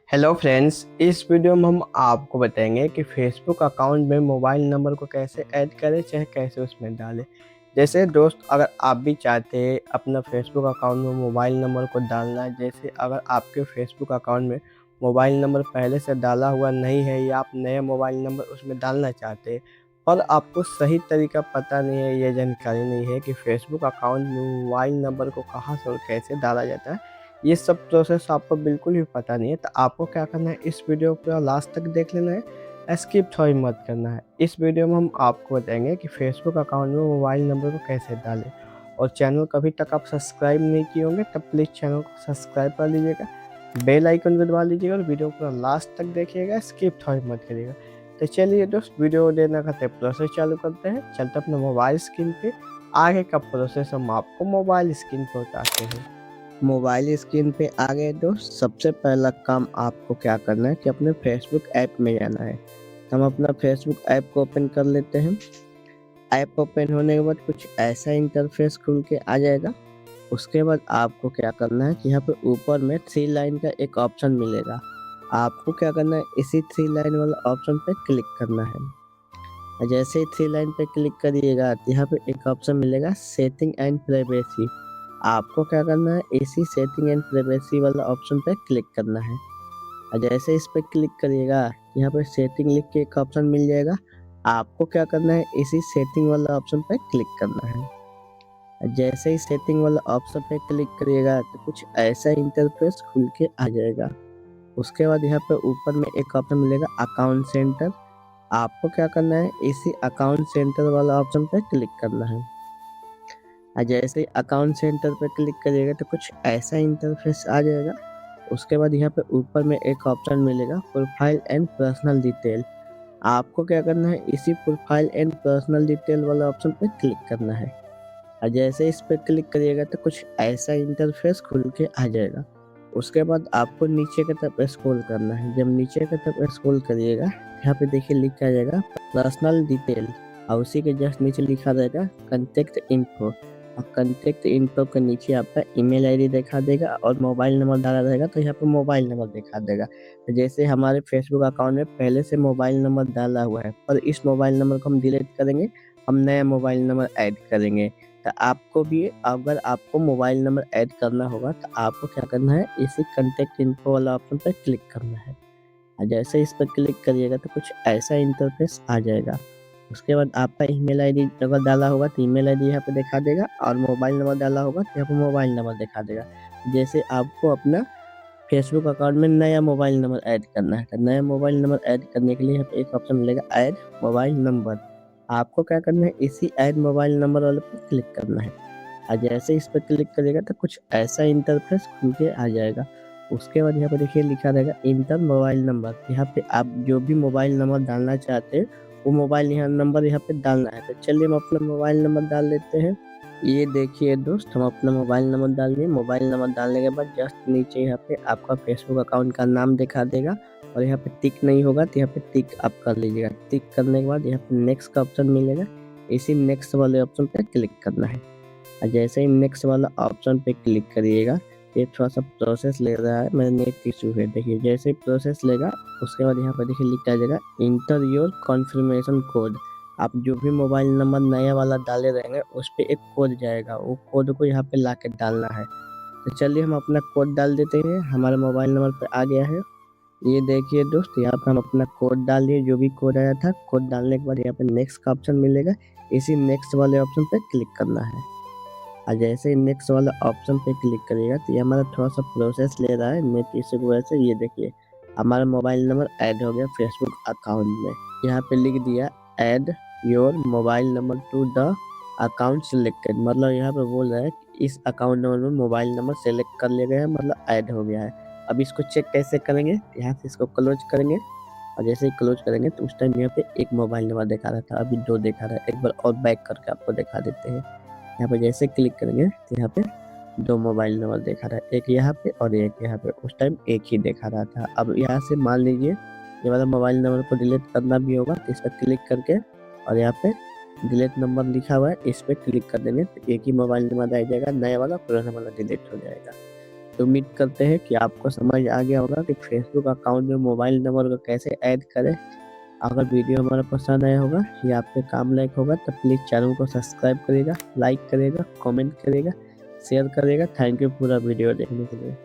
Hello friends, इस video में हम आपको बताएंगे कि फेसबुक अकाउंट में मोबाइल नंबर को कैसे ऐड करें, चाहे कैसे उसमें डालें। जैसे दोस्त, अगर आप भी चाहते हैं अपना फेसबुक अकाउंट में मोबाइल नंबर को डालना है, जैसे अगर आपके फेसबुक अकाउंट में मोबाइल नंबर पहले से डाला हुआ नहीं है या आप नया मोबाइल नंबर उसमें डालना चाहते हैं और आपको सही तरीका पता नहीं है, ये जानकारी नहीं है कि फेसबुक अकाउंट में मोबाइल नंबर को कहाँ से और कैसे डाला जाता है, ये सब प्रोसेस आपको बिल्कुल भी पता नहीं है, तो आपको क्या करना है, इस वीडियो को लास्ट तक देख लेना है, स्किप थोड़ी मत करना है। इस वीडियो में हम आपको बताएंगे कि फेसबुक अकाउंट में मोबाइल नंबर को कैसे डालें। और चैनल को अभी तक आप सब्सक्राइब नहीं किए होंगे तब प्लीज़ चैनल को सब्सक्राइब कर लीजिएगा, बेल आइकन भी दबा लीजिएगा और वीडियो पूरा लास्ट तक देखिएगा, स्किप थोड़ी मत करिएगा। तो चलिए दोस्त, वीडियो देना करते प्रोसेस चालू करते हैं। चलते अपने मोबाइल स्क्रीन पे, आगे का प्रोसेस हम आपको मोबाइल स्क्रीन पर बताते हैं। मोबाइल स्क्रीन पे आ गए दोस्त, सबसे पहला काम आपको क्या करना है कि अपने फेसबुक ऐप में जाना है। हम अपना फेसबुक ऐप को ओपन कर लेते हैं। ऐप ओपन होने के बाद कुछ ऐसा इंटरफेस खुल के आ जाएगा। उसके बाद आपको क्या करना है कि यहाँ पे ऊपर में 3 लाइन का एक ऑप्शन मिलेगा। आपको क्या करना है, इसी 3 लाइन वाला ऑप्शन पे क्लिक करना है। और जैसे ही 3 लाइन पे क्लिक करिएगा तो यहाँ पे एक ऑप्शन मिलेगा सेटिंग एंड प्राइवेसी। आपको क्या करना है, इसी सेटिंग एंड प्राइवेसी वाला ऑप्शन पे क्लिक करना है। और जैसे इस पे क्लिक करिएगा यहाँ पे सेटिंग लिख के एक ऑप्शन मिल जाएगा। आपको क्या करना है, इसी सेटिंग वाला ऑप्शन पे क्लिक करना है। और जैसे ही सेटिंग वाला ऑप्शन पे क्लिक करिएगा तो कुछ ऐसा इंटरफेस खुल के आ जाएगा। उसके बाद यहाँ पे ऊपर में एक ऑप्शन मिलेगा अकाउंट सेंटर। आपको क्या करना है, इसी अकाउंट सेंटर वाला ऑप्शन पे क्लिक करना है। और जैसे ही अकाउंट सेंटर पे क्लिक करिएगा तो कुछ ऐसा इंटरफेस आ जाएगा। उसके बाद यहाँ पे ऊपर में एक ऑप्शन मिलेगा प्रोफाइल एंड पर्सनल डिटेल। आपको क्या करना है, इसी प्रोफाइल एंड पर्सनल डिटेल वाला ऑप्शन पे क्लिक करना है। और जैसे इस पे क्लिक करिएगा तो कुछ ऐसा इंटरफेस खुल के आ जाएगा। उसके बाद आपको नीचे की तरफ स्क्रॉल करना है। जब नीचे की तरफ स्क्रॉल करिएगा यहाँ पे देखिए लिखा जाएगा पर्सनल डिटेल, और उसी के जस्ट नीचे लिखा रहेगा कॉन्टेक्ट इन्फो। और कॉन्टेक्ट इन्फो के नीचे आपका ईमेल आईडी दिखा देगा और मोबाइल नंबर डाला रहेगा तो यहाँ पे मोबाइल नंबर दिखा देगा। तो जैसे हमारे फेसबुक अकाउंट में पहले से मोबाइल नंबर डाला हुआ है पर इस मोबाइल नंबर को हम डिलीट करेंगे, हम नया मोबाइल नंबर ऐड करेंगे। तो आपको भी अगर आपको मोबाइल नंबर ऐड करना होगा तो आपको क्या करना है, इसी कॉन्टेक्ट इन्फो वाला ऑप्शन पर क्लिक करना है। और जैसे इस पर क्लिक करिएगा तो कुछ ऐसा इंटरफेस आ जाएगा। उसके बाद आपका ईमेल आईडी अगर डाला होगा तो ईमेल आईडी यहाँ पे दिखा देगा और मोबाइल नंबर डाला होगा तो यहाँ पे मोबाइल नंबर दिखा देगा। जैसे आपको अपना फेसबुक अकाउंट में नया मोबाइल नंबर ऐड करना है तो नया मोबाइल नंबर ऐड करने के लिए यहाँ पे एक ऑप्शन मिलेगा ऐड मोबाइल नंबर। आपको क्या करना है, इसी ऐड मोबाइल नंबर वाले पे क्लिक करना है। और जैसे इस पर क्लिक करिएगा तो कुछ ऐसा इंटरफेस खुल के आ जाएगा। उसके बाद यहाँ पे देखिए लिखा रहेगा इंटर मोबाइल नंबर। यहाँ पे आप जो भी मोबाइल नंबर डालना चाहते हैं वो मोबाइल नंबर यहाँ पे डालना है। तो चलिए हम अपना मोबाइल नंबर डाल देते हैं। ये देखिए दोस्त, हम अपना मोबाइल नंबर डाल दिए। मोबाइल नंबर डालने के बाद जस्ट नीचे यहाँ पे आपका फेसबुक अकाउंट का नाम दिखा देगा और यहाँ पे टिक नहीं होगा तो यहाँ पे टिक आप कर लीजिएगा। टिक करने के बाद यहाँ पे नेक्स्ट का ऑप्शन मिलेगा, इसी नेक्स्ट वाले ऑप्शन पे क्लिक करना है। और जैसे ही नेक्स्ट वाला ऑप्शन पे क्लिक करिएगा ये थोड़ा सा प्रोसेस ले रहा है, मेरा नेट इशू है। देखिए जैसे ही प्रोसेस लेगा उसके बाद यहाँ पर देखिए लिखा जाएगा इंटर योर कॉन्फर्मेशन कोड। आप जो भी मोबाइल नंबर नया वाला डाले रहेंगे उस पर एक कोड जाएगा, वो कोड को यहाँ पे ला के डालना है। तो चलिए हम अपना कोड डाल देते हैं। हमारे मोबाइल नंबर पे आ गया है। ये देखिए दोस्त, यहाँ पे हम अपना कोड डाल दिए, जो भी कोड आया था। कोड डालने के बाद यहाँ पे नेक्स्ट का ऑप्शन मिलेगा, इसी नेक्स्ट वाले ऑप्शन पे क्लिक करना है। और जैसे ही नेक्स्ट वाला ऑप्शन पे क्लिक करिएगा तो ये हमारा थोड़ा सा प्रोसेस ले रहा है नेट इशू की वजह से। ये देखिए हमारा मोबाइल नंबर ऐड हो गया फेसबुक अकाउंट में। यहाँ पे लिख दिया add your mobile number two the account selected, मतलब यहाँ पे बोल रहा है कि इस अकाउंट नंबर में मोबाइल नंबर सेलेक्ट कर लिया गया है, मतलब ऐड हो गया है। अब इसको चेक कैसे करेंगे, यहाँ से इसको क्लोज करेंगे और जैसे ही क्लोज करेंगे तो उस टाइम यहाँ पे एक मोबाइल नंबर दिखा रहा था, अभी 2 दिखा रहा है। एक बार और बैक करके आपको दिखा देते हैं। यहाँ पे जैसे क्लिक करेंगे तो यहाँ पे 2 मोबाइल नंबर दिखा रहा है, एक यहाँ पे और एक यहाँ पे। उस टाइम एक ही दिखा रहा था। अब यहाँ से मान लीजिए ये वाला मोबाइल नंबर को डिलीट करना भी होगा तो इस पर क्लिक करके और यहाँ पे डिलीट नंबर लिखा हुआ है, इस पर क्लिक कर देंगे तो एक ही मोबाइल नंबर आ जाएगा, नया वाला पुराना वाला डिलीट हो जाएगा। तो उम्मीद करते हैं कि आपको समझ आ गया होगा कि फेसबुक अकाउंट में मोबाइल नंबर को कैसे ऐड करें। अगर वीडियो हमारा पसंद आया होगा या आपके काम लायक होगा तो प्लीज़ चैनल को सब्सक्राइब करिएगा, लाइक करिएगा, कमेंट करिएगा, शेयर करिएगा। थैंक यू पूरा वीडियो देखने के लिए।